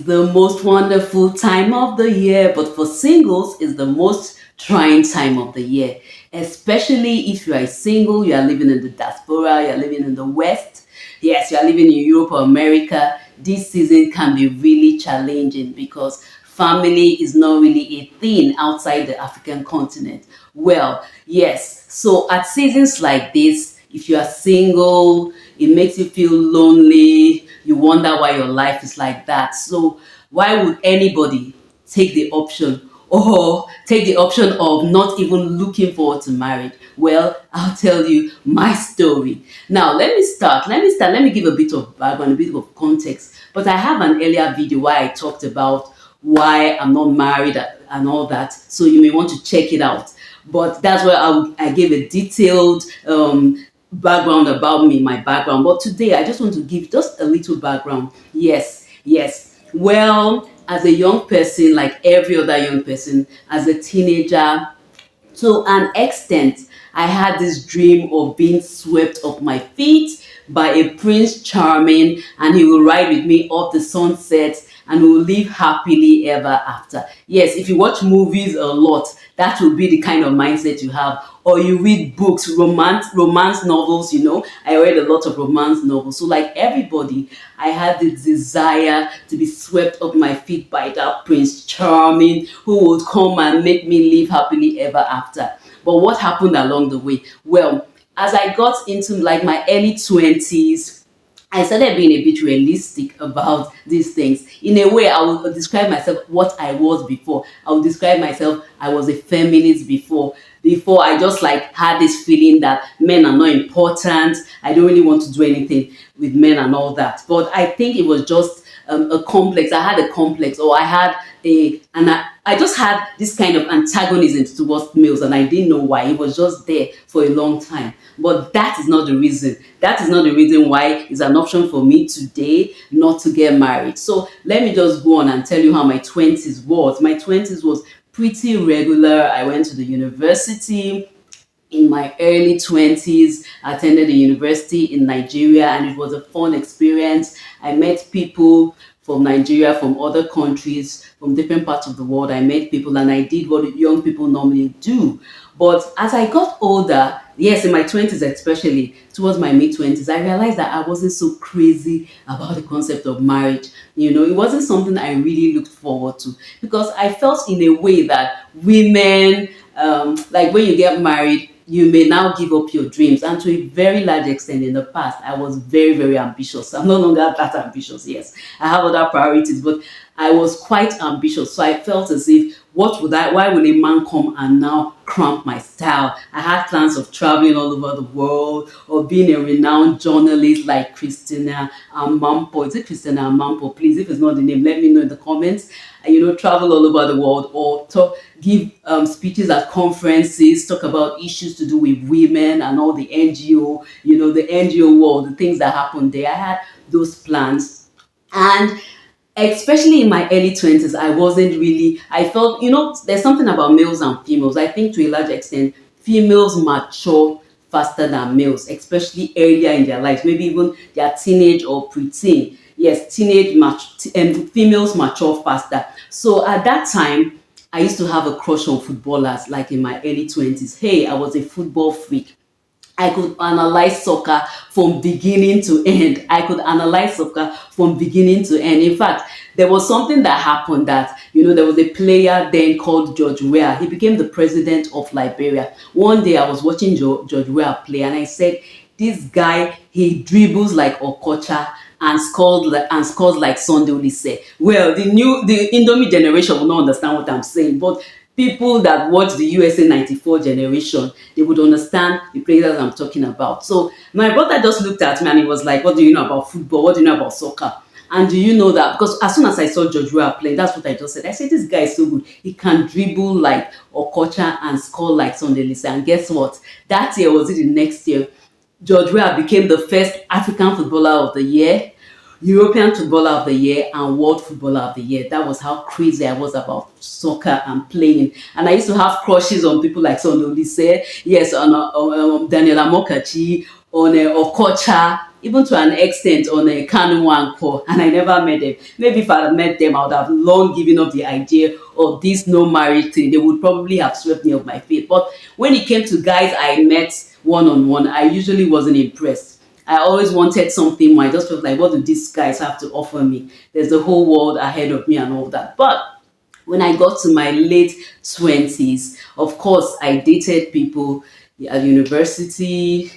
is the most wonderful time of the year, but for singles, it's the most trying time of the year. Especially if you are single, you are living in the diaspora, you are living in the West, yes, you are living in Europe or America. This season can be really challenging because family is not really a thing outside the African continent. Well, yes, so at seasons like this, if you are single, it makes you feel lonely, you wonder why your life is like that. So why would anybody take the option or take the option of not even looking forward to marriage? Well, I'll tell you my story. Now, let me give a bit of background, a bit of context. But I have an earlier video where I talked about why I'm not married and all that, so you may want to check it out. But that's where I gave a detailed background about me, my background. But today I just want to give just a little background. Yes, yes. Well, as a young person, like every other young person, as a teenager, to an extent, I had this dream of being swept off my feet by a Prince Charming, and he will ride with me up the sunset and we will live happily ever after. Yes, if you watch movies a lot, that will be the kind of mindset you have. Or you read books, romance novels, I read a lot of romance novels. So like everybody, I had the desire to be swept off my feet by that Prince Charming who would come and make me live happily ever after. But what happened along the way? Well, as I got into like my early 20s, I started being a bit realistic about these things. In a way, I would describe myself what I was before. I would describe myself, I was a feminist before. Before I just like had this feeling that men are not important. I don't really want to do anything with men and all that. But I think it was just a complex. I had a complex, or I had I just had this kind of antagonism towards males, and I didn't know why. It was just there for a long time. But that is not the reason. That is not the reason why it's an option for me today not to get married. So let me just go on and tell you how my 20s was. My 20s was pretty regular. I went to the university in my early 20s. I attended a university in Nigeria, and it was a fun experience. I met people from Nigeria, from other countries, from different parts of the world. I met people and I did what young people normally do. But as I got older, yes, in my 20s especially, towards my mid 20s, I realized that I wasn't so crazy about the concept of marriage. It wasn't something I really looked forward to, because I felt in a way that women, like when you get married, you may now give up your dreams. And to a very large extent, in the past, I was very, very ambitious. I'm no longer that ambitious. Yes, I have other priorities, but I was quite ambitious. So I felt as if, why will a man come and now cramp my style? I had plans of traveling all over the world, or being a renowned journalist like Christina Amampo. Is it Christina Amampo? Please, if it's not the name, let me know in the comments. Travel all over the world, or give speeches at conferences, talk about issues to do with women and all the NGO, the NGO world, the things that happen there. I had those plans. And especially in my early 20s, I felt, there's something about males and females. I think to a large extent, females mature faster than males, especially earlier in their lives, maybe even their teenage or preteen. Yes, and females mature faster. So at that time, I used to have a crush on footballers, like in my early 20s. Hey, I was a football freak. I could analyze soccer from beginning to end. I could analyze soccer from beginning to end. In fact, there was something that happened that, there was a player then called George Weah. He became the president of Liberia. One day I was watching George Weah play, and I said, this guy, he dribbles like Okocha and scores like Sunday Olise. Well, the Indomie generation will not understand what I'm saying, but people that watch the USA 94 generation, they would understand the players I'm talking about. So my brother just looked at me and he was like, what do you know about football? What do you know about soccer? And do you know that? Because as soon as I saw George Weah play, that's what I just said. I said, this guy is so good. He can dribble like Okocha and score like Sunday Lisa. And guess what? That year, was it the next year, George Weah became the first African footballer of the year, European Footballer of the Year, and World Footballer of the Year. That was how crazy I was about soccer and playing. And I used to have crushes on people like Sonolise, yes, on Daniel Amokachi, on Okocha, even to an extent on a Kanu and call, and I never met them. Maybe if I had met them, I would have long given up the idea of this no marriage thing. They would probably have swept me off my feet. But when it came to guys I met one on one, I usually wasn't impressed. I always wanted something more. I just felt like, what do these guys have to offer me? There's the whole world ahead of me and all that. But when I got to my late 20s, of course, I dated people at university,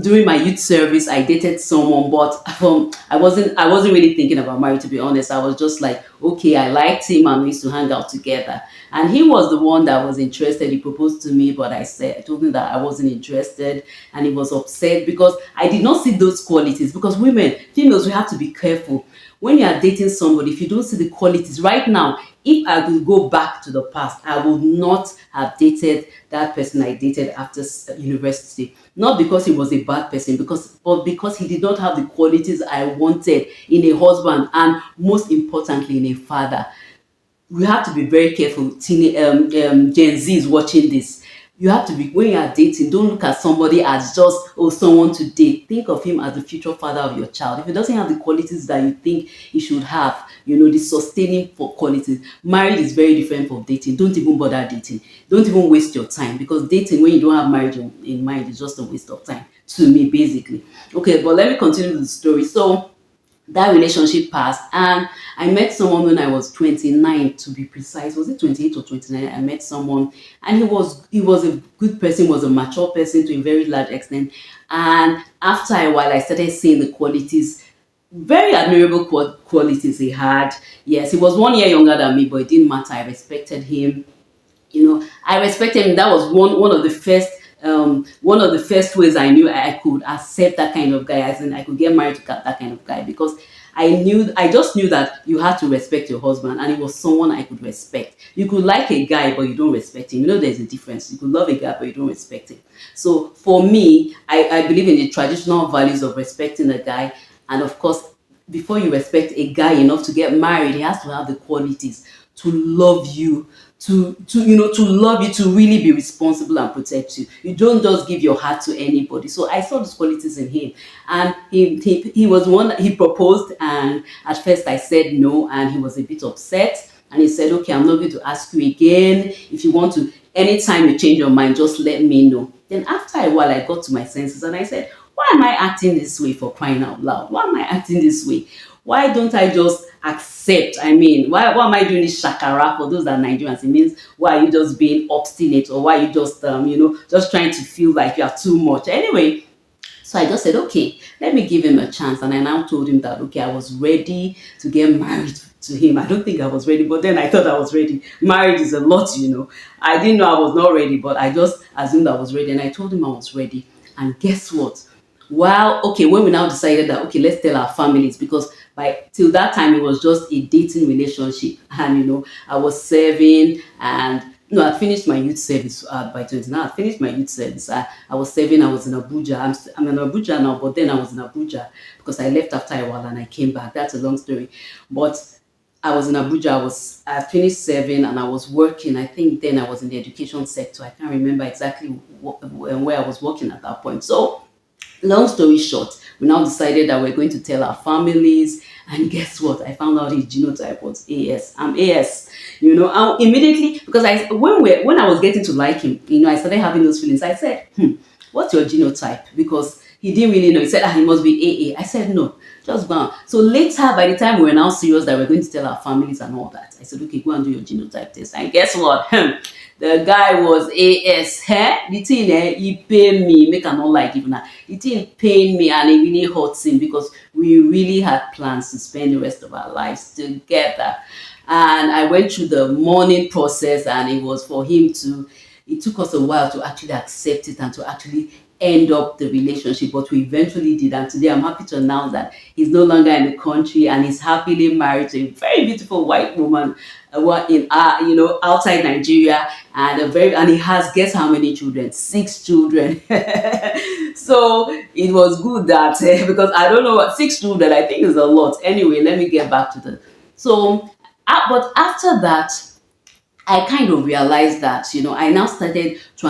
during my youth service. I dated someone, but I wasn't really thinking about marriage, to be honest. I was just like, okay, I liked him and we used to hang out together, and he was the one that was interested. He proposed to me, but I told him that I wasn't interested, and he was upset because I did not see those qualities. Because women, females, we have to be careful when you are dating somebody. If you don't see the qualities right now, if I will go back to the past, I would not have dated that person I dated after university. Not because he was a bad person, but because he did not have the qualities I wanted in a husband, and most importantly, in a father. We have to be very careful. Gen Z is watching this. You have to be, when you are dating, don't look at somebody as just, oh, someone to date. Think of him as the future father of your child. If he doesn't have the qualities that you think he should have, the sustaining for qualities, marriage is very different from dating. Don't even bother dating. Don't even waste your time, because dating when you don't have marriage in mind is just a waste of time to me, basically. Okay, but let me continue the story. So that relationship passed, and I met someone when I was 29, to be precise. Was it 28 or 29? I met someone, and he was a good person, was a mature person to a very large extent. And after a while, I started seeing the qualities, very admirable qualities he had. Yes, he was 1 year younger than me, but it didn't matter. I respected him. I respected him. That was one of the first ways I knew I could accept that kind of guy, as in I could get married to that kind of guy, because I just knew that you had to respect your husband, and it was someone I could respect. You could like a guy but you don't respect him. There's a difference. You could love a guy but you don't respect him. So for me, I believe in the traditional values of respecting a guy, and of course, before you respect a guy enough to get married, he has to have the qualities to love you, to love you, to really be responsible and protect you. You don't just give your heart to anybody. So I saw those qualities in him, and he was one. He proposed, and at first I said no, and he was a bit upset. And he said, okay, I'm not going to ask you again. If you want to, anytime you change your mind, just let me know. Then after a while, I got to my senses and I said, why am I acting this way, for crying out loud? Why am I acting this way? Why don't I just accept? I mean, why am I doing this shakara? For those that are Nigerians, it means, why are you just being obstinate, or why are you just trying to feel like you are too much? Anyway, so I just said, okay, let me give him a chance. And I now told him that, okay, I was ready to get married to him. I don't think I was ready, but then I thought I was ready. Marriage is a lot. I didn't know I was not ready, but I just assumed I was ready. And I told him I was ready. And guess what? Okay, when we now decided that, okay, let's tell our families, because by till that time it was just a dating relationship, and I was serving, and no, I finished my youth service by 20. Now I finished my youth service. I was serving. I was in Abuja. I'm in Abuja now, but then I was in Abuja because I left after a while and I came back. That's a long story, but I was in Abuja. I finished serving and I was working. I think then I was in the education sector. I can't remember exactly where I was working at that point. So long story short, we now decided that we're going to tell our families. And guess what? I found out his genotype was AS. I'm AS. And immediately, because when I was getting to like him, I started having those feelings. I said, what's your genotype? Because he didn't really know. He said, he must be AA. I said, no, just go on. So later, by the time we were now serious that we're going to tell our families and all that, I said, okay, go and do your genotype test. And guess what? The guy was AS. The thing, he paid me. Make I not like even that. The thing pained me, and it really hurts him, because we really had plans to spend the rest of our lives together. And I went through the mourning process, and it took us a while to actually accept it and to actually end up the relationship, but we eventually did. And today I'm happy to announce that he's no longer in the country, and he's happily married to a very beautiful white woman, outside Nigeria, and he has, guess how many children? 6 children. So it was good that because I don't know what 6 children, I think, is a lot. Anyway, let me get back to but after that, I kind of realized that, I now started to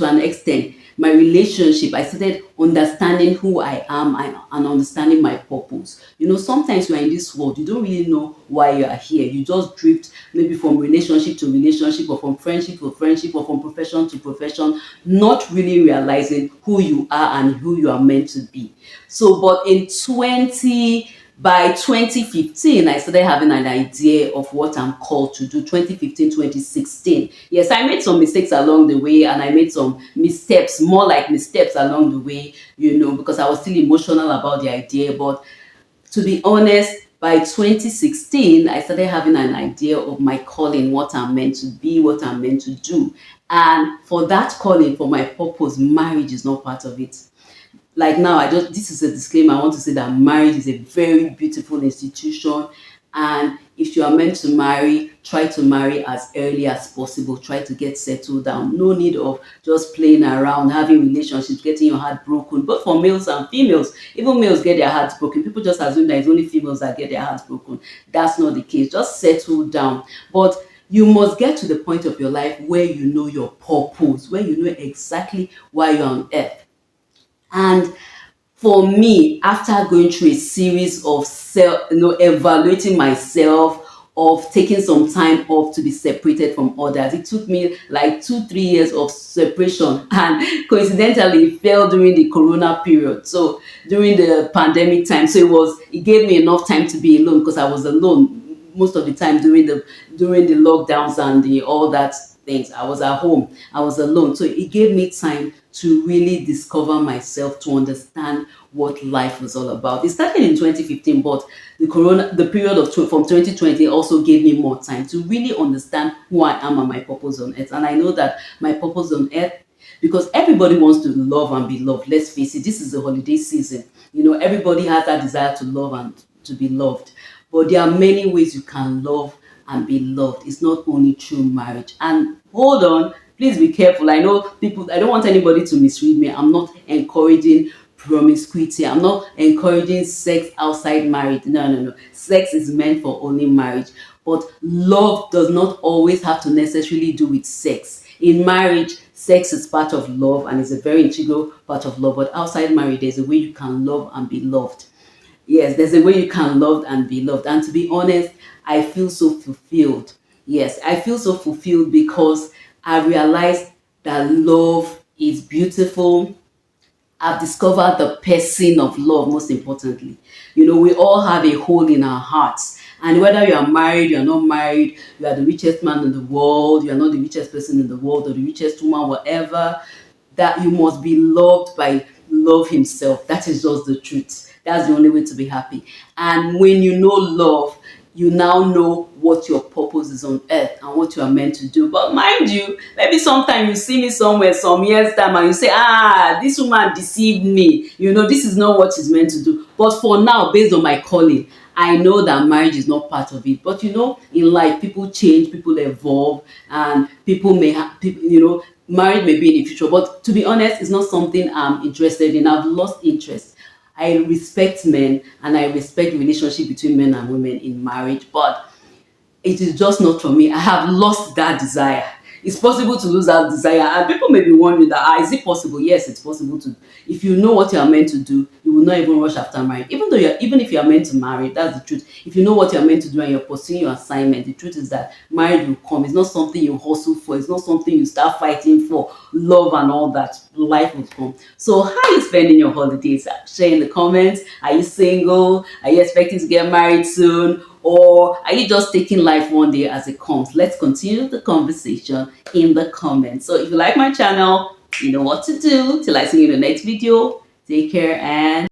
an extent my relationship, I started understanding who I am and understanding my purpose. Sometimes you are in this world, you don't really know why you are here. You just drift maybe from relationship to relationship, or from friendship to friendship, or from profession to profession, not really realizing who you are and who you are meant to be. So, but in 20 by 2015, I started having an idea of what I'm called to do. 2015, 2016. Yes, I made some mistakes along the way, and I made some missteps, more like missteps along the way, because I was still emotional about the idea. But to be honest, by 2016, I started having an idea of my calling, what I'm meant to be, what I'm meant to do. And for that calling, for my purpose, marriage is not part of it. Like now, this is a disclaimer. I want to say that marriage is a very beautiful institution, and if you are meant to marry, try to marry as early as possible. Try to get settled down. No need of just playing around, having relationships, getting your heart broken, both for males and females. Even males get their hearts broken. People just assume that it's only females that get their hearts broken. That's not the case. Just settle down. But you must get to the point of your life where you know your purpose, where you know exactly why you're on earth. And for me, after going through a series of evaluating myself, of taking some time off to be separated from others, it took me like 2 3 years of separation, and coincidentally it fell during the corona period, so during the pandemic time. So it gave me enough time to be alone, because I was alone most of the time during the lockdowns and the all that things. I was at home, I was alone, so it gave me time to really discover myself, to understand what life was all about. It started in 2015, but the period from 2020 also gave me more time to really understand who I am and my purpose on earth. And I know that my purpose on earth, because everybody wants to love and be loved. Let's face it, this is the holiday season. Everybody has that desire to love and to be loved. But there are many ways you can love and be loved. It's not only through marriage. And hold on, please be careful. I know people, I don't want anybody to misread me. I'm not encouraging promiscuity. I'm not encouraging sex outside marriage. No, no, no. Sex is meant for only marriage. But love does not always have to necessarily do with sex. In marriage, sex is part of love and is a very integral part of love. But outside marriage, there's a way you can love and be loved. Yes, there's a way you can love and be loved. And to be honest, I feel so fulfilled. Yes, I feel so fulfilled because I realized that love is beautiful. I've discovered the person of love, most importantly. We all have a hole in our hearts. And whether you are married, you are not married, you are the richest man in the world, you are not the richest person in the world, or the richest woman, whatever, that you must be loved by love himself. That is just the truth. That's the only way to be happy. And when you know love, you now know what your purpose is on earth and what you are meant to do. But mind you, maybe sometime you see me somewhere some years time and you say, this woman deceived me. This is not what she's meant to do. But for now, based on my calling, I know that marriage is not part of it. But in life, people change, people evolve, and people may have, marriage may be in the future. But to be honest, it's not something I'm interested in. I've lost interest. I respect men, and I respect the relationship between men and women in marriage, but it is just not for me. I have lost that desire. It's possible to lose that desire, and people may be wondering that, is it possible? Yes, it's possible to. If you know what you are meant to do, you will not even rush after marriage. Even if you are meant to marry, that's the truth. If you know what you are meant to do and you're pursuing your assignment, the truth is that marriage will come. It's not something you hustle for. It's not something you start fighting for. Love and all that. Life will come. So, how are you spending your holidays? Share in the comments. Are you single? Are you expecting to get married soon? Or are you just taking life one day as it comes? Let's continue the conversation in the comments. So if you like my channel, you know what to do. Till I see you in the next video. Take care and